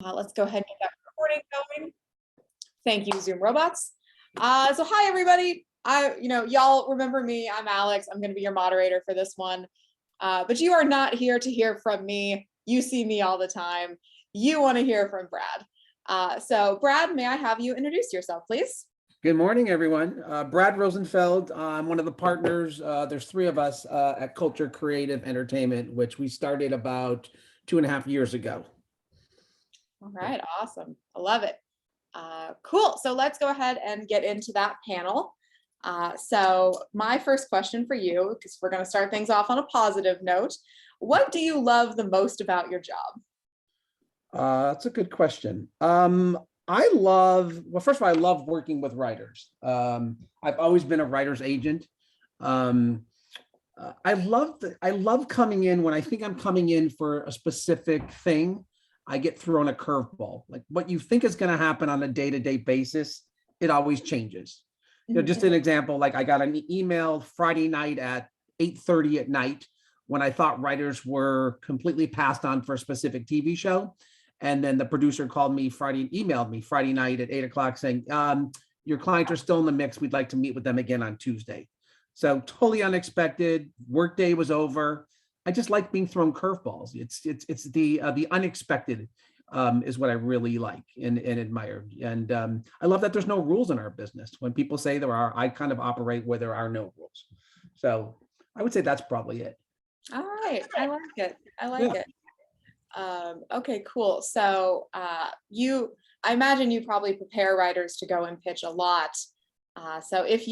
Let's go ahead and get that recording going. Thank you, Zoom robots. So hi everybody. Y'all remember me. I'm Alex. I'm going to be your moderator for this one. But you are not here to hear from me. You see me all the time. You want to hear from Brad. So Brad, may I have you introduce yourself, please? Good morning, everyone. Brad Rosenfeld. I'm one of the partners. There's three of us at Culture Creative Entertainment, which we started about 2.5 years ago. All right, awesome. I love it. Cool. So let's go ahead and get into that panel. So my first question for you, because we're going to start things off on a positive note, what do you love the most about your job? That's a good question. Well, first of all, I love working with writers. I've always been a writer's agent. I love coming in when I think I'm coming in for a specific thing. I get thrown a curveball. Like what you think is going to happen on a day-to-day basis, it always changes. Just an example, like I got an email Friday night at 8:30 at night when I thought writers were completely passed on for a specific TV show. And then the producer emailed me Friday night at 8 o'clock saying, your clients are still in the mix. We'd like to meet with them again on Tuesday. So totally unexpected. Workday was over. I just like being thrown curveballs. It's the unexpected is what I really like and admire. And I love that there's no rules in our business. When people say there are, I kind of operate where there are no rules. So I would say that's probably it. All right. I like it. It. Okay, cool. So I imagine you probably prepare writers to go and pitch a lot. So if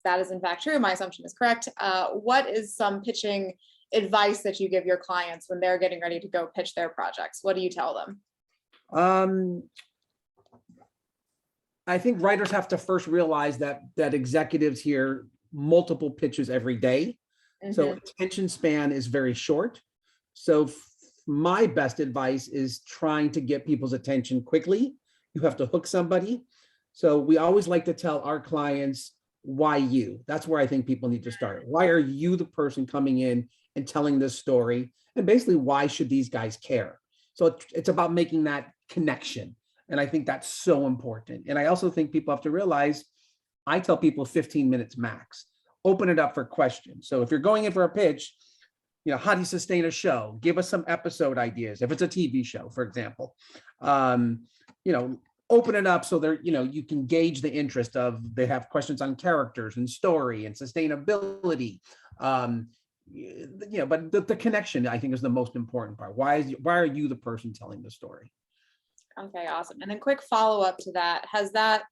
that is in fact true, my assumption is correct. What is some pitching advice that you give your clients when they're getting ready to go pitch their projects? What do you tell them? I think writers have to first realize that executives hear multiple pitches every day. Mm-hmm. So attention span is very short. So my best advice is trying to get people's attention quickly. You have to hook somebody. So we always like to tell our clients, why you? That's where I think people need to start. Why are you the person coming in and telling this story? And basically, why should these guys care? So it's about making that connection. And I think that's so important. And I also think people have to realize, I tell people 15 minutes max. Open it up for questions. So if you're going in for a pitch, how do you sustain a show? Give us some episode ideas. If it's a TV show, for example, open it up so they're, you can gauge the interest of, they have questions on characters and story and sustainability. But the connection, I think, is the most important part. Why are you the person telling the story? Okay, awesome. And then quick follow-up to that, has that,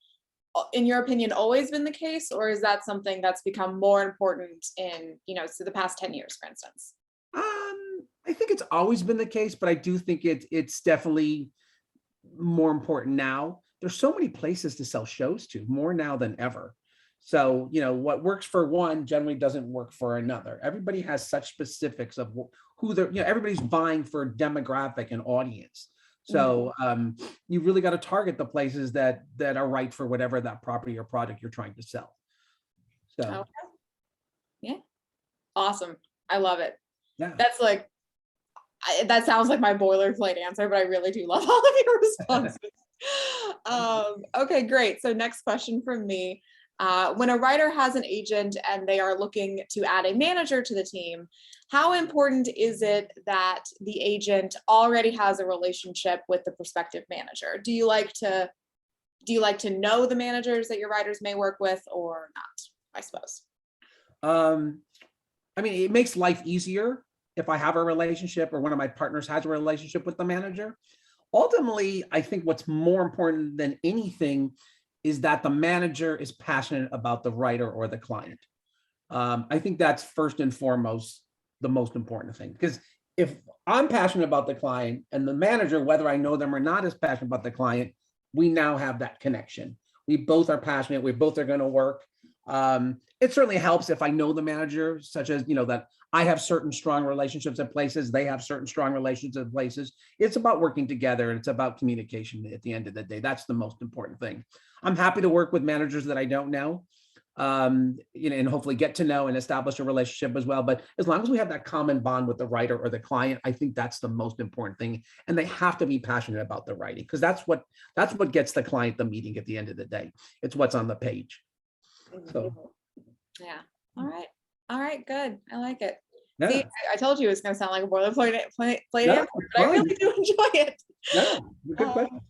in your opinion, always been the case, or is that something that's become more important in, so the past 10 years, for instance? I think it's always been the case, but I do think it's definitely more important now. There's so many places to sell shows to, more now than ever. So, what works for one generally doesn't work for another. Everybody has such specifics of who they're, everybody's vying for a demographic and audience. So you really got to target the places that are right for whatever that property or product you're trying to sell. So, okay. Yeah, awesome. I love it. Yeah, that's like, that sounds like my boilerplate answer, but I really do love all of your responses. Okay, great. So next question from me. When a writer has an agent and they are looking to add a manager to the team, how important is it that the agent already has a relationship with the prospective manager? Do you like to know the managers that your writers may work with or not, I suppose? It makes life easier if I have a relationship or one of my partners has a relationship with the manager. Ultimately, I think what's more important than anything is that the manager is passionate about the writer or the client. I think that's first and foremost the most important thing, because if I'm passionate about the client and the manager, whether I know them or not, is passionate about the client, we now have that connection. We both are passionate. We both are going to work. It certainly helps if I know the manager, such as, that I have certain strong relationships at places, they have certain strong relationships at places. It's about working together, and it's about communication at the end of the day. That's the most important thing. I'm happy to work with managers that I don't know. and hopefully get to know and establish a relationship as well. But as long as we have that common bond with the writer or the client, I think that's the most important thing. And they have to be passionate about the writing, because that's what gets the client the meeting at the end of the day. It's what's on the page. So yeah. All right, good. I like it. yeah. See, I told you it was going to sound like a boilerplate answer, No, but I really do enjoy it. no, good question.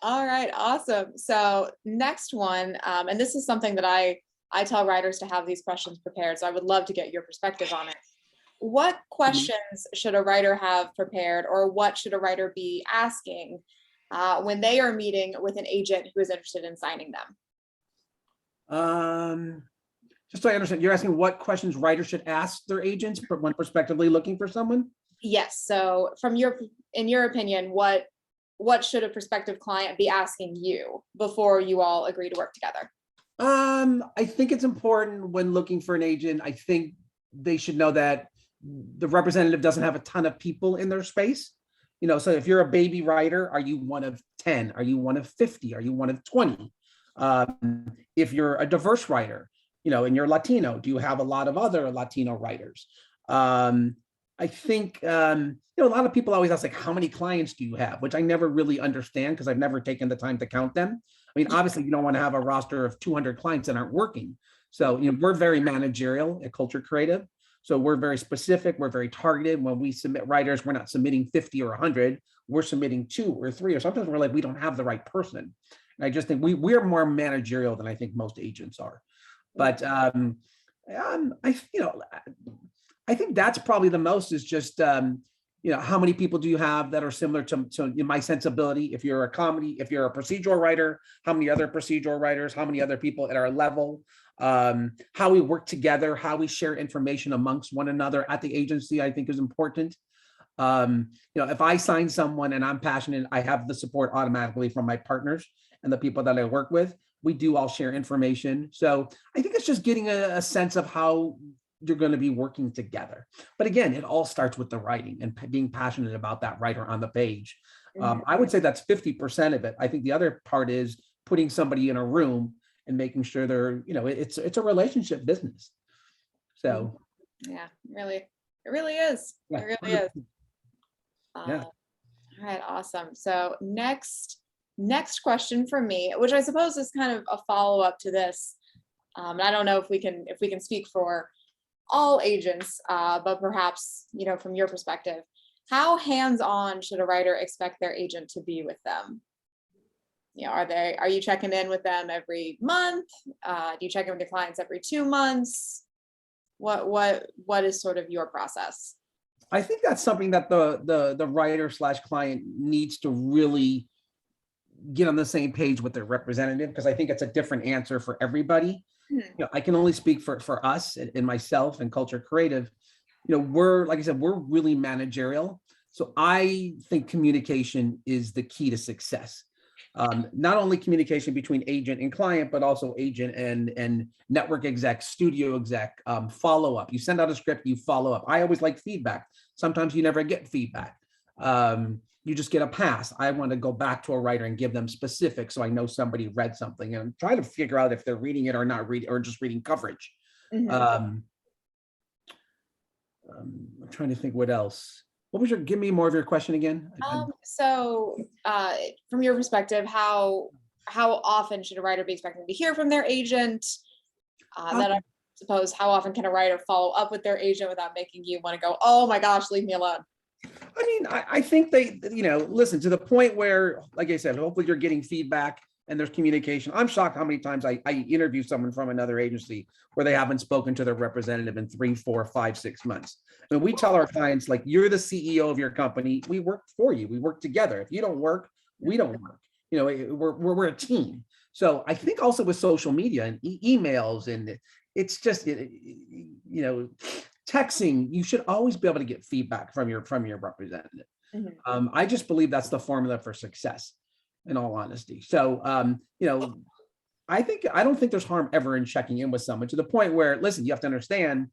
All right, awesome. So next one, and this is something that I tell writers to have these questions prepared. So I would love to get your perspective on it. What questions should a writer have prepared, or what should a writer be asking when they are meeting with an agent who is interested in signing them? Just so I understand, you're asking what questions writers should ask their agents when prospectively looking for someone? Yes. So in your opinion, what should a prospective client be asking you before you all agree to work together? I think it's important when looking for an agent. I think they should know that the representative doesn't have a ton of people in their space. So if you're a baby writer, are you one of 10? Are you one of 50? Are you one of 20? If you're a diverse writer, and you're Latino, do you have a lot of other Latino writers? I think, a lot of people always ask, like, how many clients do you have? Which I never really understand, because I've never taken the time to count them. I mean, obviously, you don't want to have a roster of 200 clients that aren't working. So, we're very managerial at Culture Creative. So we're very specific. We're very targeted. When we submit writers, we're not submitting 50 or 100. We're submitting 2 or 3, or sometimes we're like, we don't have the right person. And I just think we're more managerial than I think most agents are. But I think that's probably the most, is just, how many people do you have that are similar to my sensibility? If you're a comedy, if you're a procedural writer, how many other procedural writers, how many other people at our level, how we work together, how we share information amongst one another at the agency, I think is important. If I sign someone and I'm passionate, I have the support automatically from my partners and the people that I work with. We do all share information. So I think it's just getting a sense of how you're going to be working together. But again, it all starts with the writing and being passionate about that writer on the page. I would say that's 50% of it. I think the other part is putting somebody in a room and making sure they're, it's a relationship business. So yeah, it really is. Yeah. It really is. Yeah. All right, awesome. So next question for me, which I suppose is kind of a follow-up to this. And I don't know if we can speak for all agents, but perhaps, from your perspective, how hands-on should a writer expect their agent to be with them? Are you checking in with them every month? Do you check in with your clients every 2 months? What is sort of your process? I think that's something that the writer / client needs to really get on the same page with their representative, because I think it's a different answer for everybody. I can only speak for us and myself and Culture Creative. We're, like I said, we're really managerial. So I think communication is the key to success. Not only communication between agent and client, but also agent and network exec, studio exec, follow up. You send out a script, you follow up. I always like feedback. Sometimes you never get feedback. You just get a pass. I want to go back to a writer and give them specifics, so I know somebody read something, and try to figure out if they're reading it or not reading, or just reading coverage. I'm trying to think what else. Give me more of your question again. So from your perspective, how often should a writer be expecting to hear from their agent? Then I suppose, how often can a writer follow up with their agent without making you want to go, oh my gosh, leave me alone? I mean, I think they, listen, to the point where, like I said, hopefully you're getting feedback and there's communication. I'm shocked how many times I interview someone from another agency where they haven't spoken to their representative in 3, 4, 5, 6 months. I mean, we tell our clients, like, you're the CEO of your company. We work for you. We work together. If you don't work, we don't work. We're a team. So I think also with social media and emails, and it's just, texting, you should always be able to get feedback from your representative. I just believe that's the formula for success, in all honesty. So, I don't think there's harm ever in checking in with someone, to the point where, listen, you have to understand,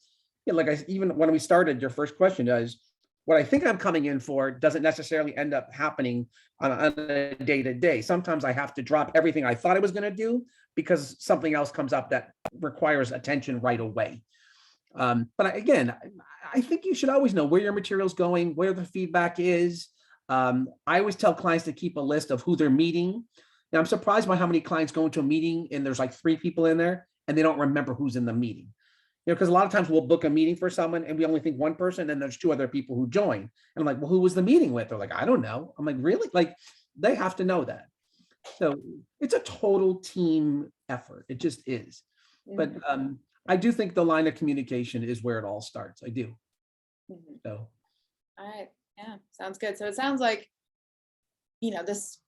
even when we started, your first question is, what I think I'm coming in for doesn't necessarily end up happening on a day-to-day. Sometimes I have to drop everything I thought I was going to do because something else comes up that requires attention right away. Again, I think you should always know where your material's going, where the feedback is. I always tell clients to keep a list of who they're meeting. Now, I'm surprised by how many clients go into a meeting and there's like 3 people in there and they don't remember who's in the meeting. Because a lot of times we'll book a meeting for someone and we only think one person, and there's 2 other people who join. And I'm like, well, who was the meeting with? They're like, I don't know. I'm like, really? Like, they have to know that. So it's a total team effort. It just is. But I do think the line of communication is where it all starts. I do. So. All right. Yeah, sounds good. So it sounds like, this,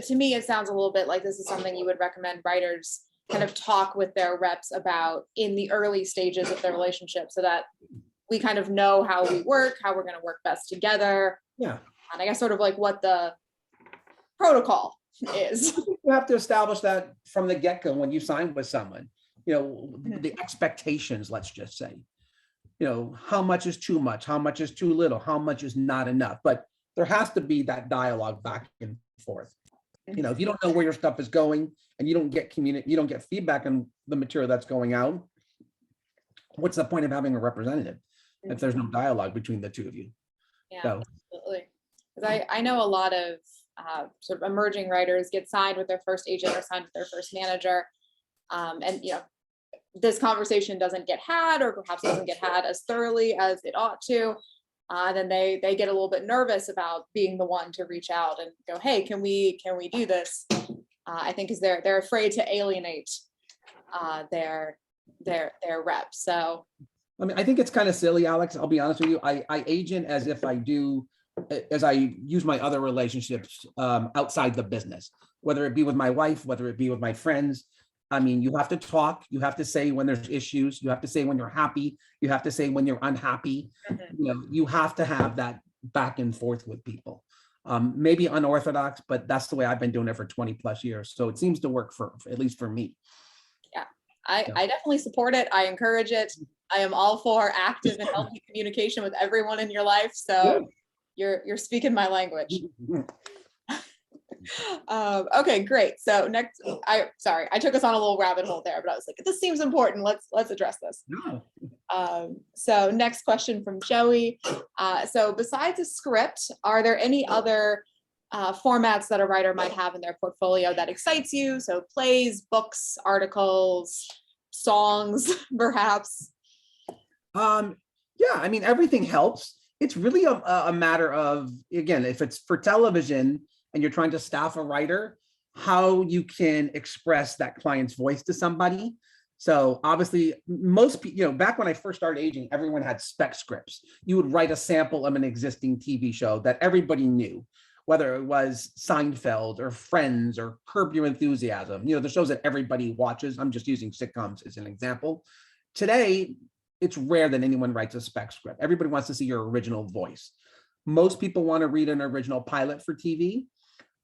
to me, it sounds a little bit like this is something you would recommend writers kind of talk with their reps about in the early stages of their relationship, so that we kind of know how we work, how we're going to work best together. Yeah. And I guess sort of like what the protocol is. You have to establish that from the get-go when you sign with someone, the expectations, let's just say, how much is too much, how much is too little, how much is not enough. But there has to be that dialogue back and forth. If you don't know where your stuff is going and you don't get feedback on the material that's going out, what's the point of having a representative if there's no dialogue between the 2 of you? Yeah, So. absolutely. Because I know a lot of sort of emerging writers get signed with their first agent or signed with their first manager. And this conversation doesn't get had, or perhaps doesn't get had as thoroughly as it ought to. Then they get a little bit nervous about being the one to reach out and go, hey, can we do this? I think because they're afraid to alienate their reps. So I mean, I think it's kind of silly, Alex. I'll be honest with you. I agent as if I use my other relationships outside the business, whether it be with my wife, whether it be with my friends. I mean, you have to talk, you have to say when there's issues, you have to say when you're happy, you have to say when you're unhappy. You have to have that back and forth with people. Maybe unorthodox, but that's the way I've been doing it for 20 plus years. So it seems to work for at least for me. Yeah, I definitely support it. I encourage it. I am all for active and healthy communication with everyone in your life. So you're speaking my language. Okay, great. So next, I took us on a little rabbit hole there, but I was like, this seems important. Let's address this. So next question from Joey. So besides a script, are there any other formats that a writer might have in their portfolio that excites you? So plays, books, articles, songs, perhaps. Yeah, I mean, everything helps. It's really a matter of, again, if it's for television and you're trying to staff a writer, how you can express that client's voice to somebody. So obviously most people, back when I first started aging, everyone had spec scripts. You would write a sample of an existing TV show that everybody knew, whether it was Seinfeld or Friends or Curb Your Enthusiasm, the shows that everybody watches. I'm just using sitcoms as an example. Today, it's rare that anyone writes a spec script. Everybody wants to see your original voice. Most people want to read an original pilot for TV.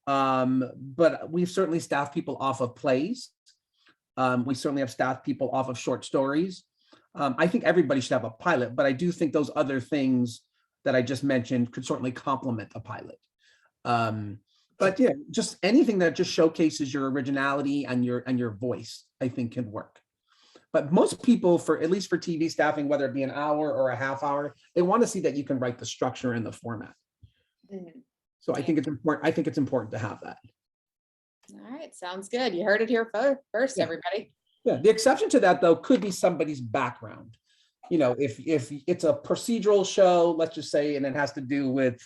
But we've certainly staffed people off of plays. We certainly have staffed people off of short stories. I think everybody should have a pilot, but I do think those other things that I just mentioned could certainly complement a pilot. But yeah, just anything that just showcases your originality and your voice, I think can work. But most people, at least for TV staffing, whether it be an hour or a half hour, they want to see that you can write the structure and the format. So I think it's important. I think it's important to have that. All right, sounds good. You heard it here first, everybody. Yeah, the exception to that though could be somebody's background. If it's a procedural show, let's just say, and it has to do with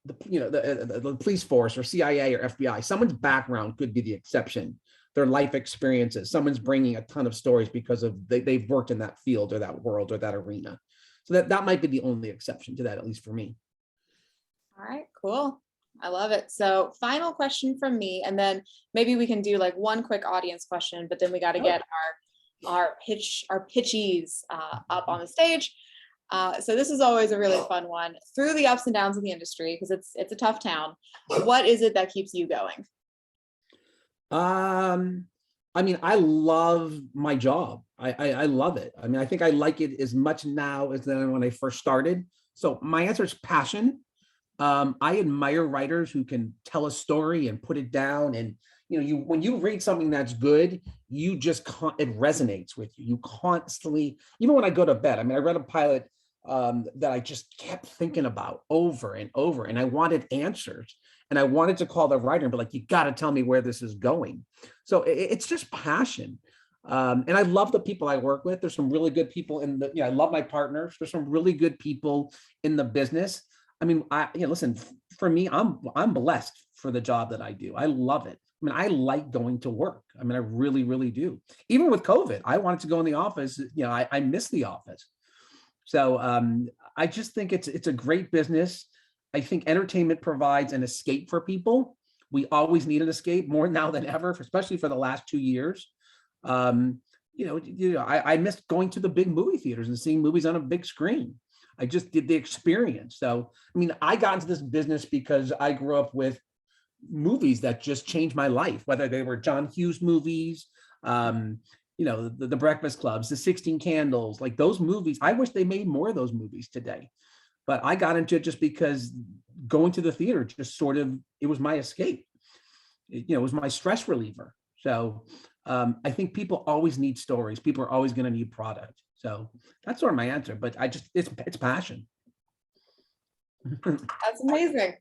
the police force or CIA or FBI, someone's background could be the exception. Their life experiences. Someone's bringing a ton of stories because of they've worked in that field or that world or that arena. So that might be the only exception to that, at least for me. All right, cool. I love it. So final question from me, and then maybe we can do like one quick audience question, but then we got to get our pitchies up on the stage. So this is always a really fun one. Through the ups and downs of the industry, because it's a tough town, what is it that keeps you going? I mean, I love my job. I love it. I mean, I think I like it as much now as then when I first started. So my answer is passion. I admire writers who can tell a story and put it down. And when you read something that's good, it resonates with you. You constantly, even when I go to bed, I mean, I read a pilot that I just kept thinking about over and over, and I wanted answers. And I wanted to call the writer and be like, you got to tell me where this is going. So it's just passion. And I love the people I work with. There's some really good people I love my partners. There's some really good people in the business. I mean, listen, for me, I'm blessed for the job that I do. I love it. I mean, I like going to work. I mean, I really, really do. Even with COVID, I wanted to go in the office. I miss the office. So I just think it's a great business. I think entertainment provides an escape for people. We always need an escape more now than ever, especially for the last 2 years. I missed going to the big movie theaters and seeing movies on a big screen. I just did the experience. So, I mean, I got into this business because I grew up with movies that just changed my life, whether they were John Hughes movies, the Breakfast Clubs, the 16 Candles, like those movies. I wish they made more of those movies today. But I got into it just because going to the theater just it was my escape. It was my stress reliever. So I think people always need stories. People are always going to need product. So that's sort of my answer, but it's passion. That's amazing.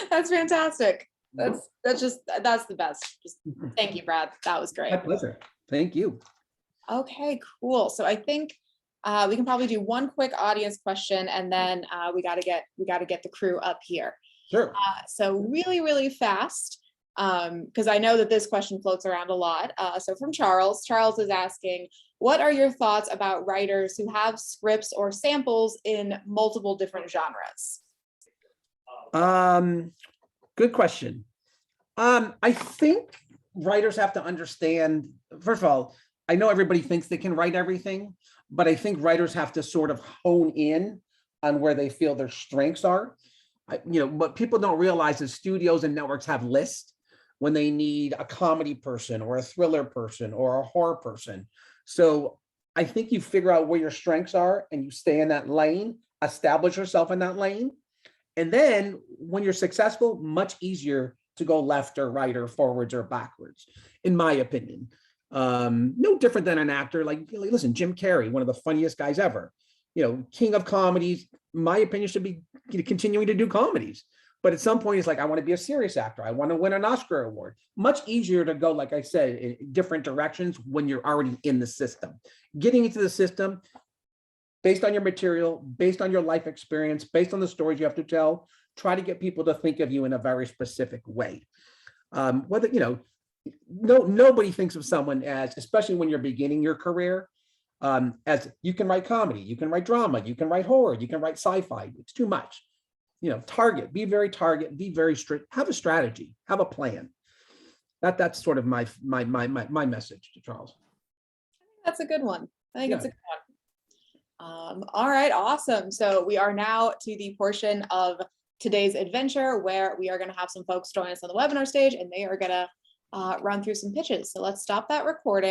That's fantastic. That's the best. Just thank you, Brad. That was great. My pleasure. Thank you. Okay, cool. So I think we can probably do one quick audience question, and then we got to get the crew up here. Sure. So really, really fast, because I know that this question floats around a lot. So from Charles is asking, what are your thoughts about writers who have scripts or samples in multiple different genres? Good question. I think writers have to understand, first of all, I know everybody thinks they can write everything, but I think writers have to sort of hone in on where they feel their strengths are. What people don't realize is studios and networks have lists when they need a comedy person or a thriller person or a horror person. So I think you figure out where your strengths are and you stay in that lane, establish yourself in that lane. And then when you're successful, much easier to go left or right or forwards or backwards, in my opinion. No different than an actor. Like, listen, Jim Carrey, one of the funniest guys ever, king of comedies, my opinion, should be continuing to do comedies. But at some point, it's like, I want to be a serious actor. I want to win an Oscar award. Much easier to go, like I said, in different directions when you're already in the system. Getting into the system, based on your material, based on your life experience, based on the stories you have to tell, try to get people to think of you in a very specific way. Nobody thinks of someone as, especially when you're beginning your career, as you can write comedy, you can write drama, you can write horror, you can write sci-fi. It's too much. Be very strict, have a strategy, have a plan. That's sort of my message to Charles. That's a good one. I think it's a good one. All right, awesome. So we are now to the portion of today's adventure where we are going to have some folks join us on the webinar stage, and they are going to run through some pitches. So let's stop that recording.